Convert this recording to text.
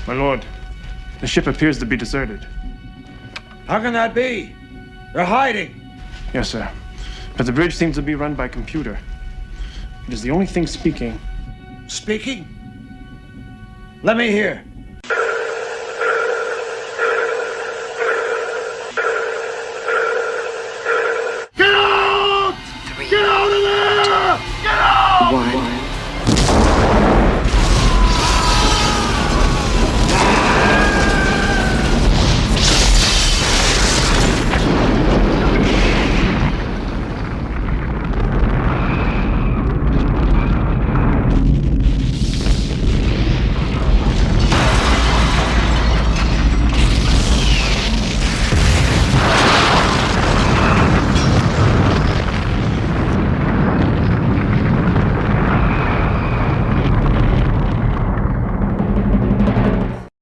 My lord, the ship appears to be deserted. How can that be? They're hiding. Yes, sir. But the bridge seems to be run by computer. It is the only thing speaking. Speaking? Let me hear.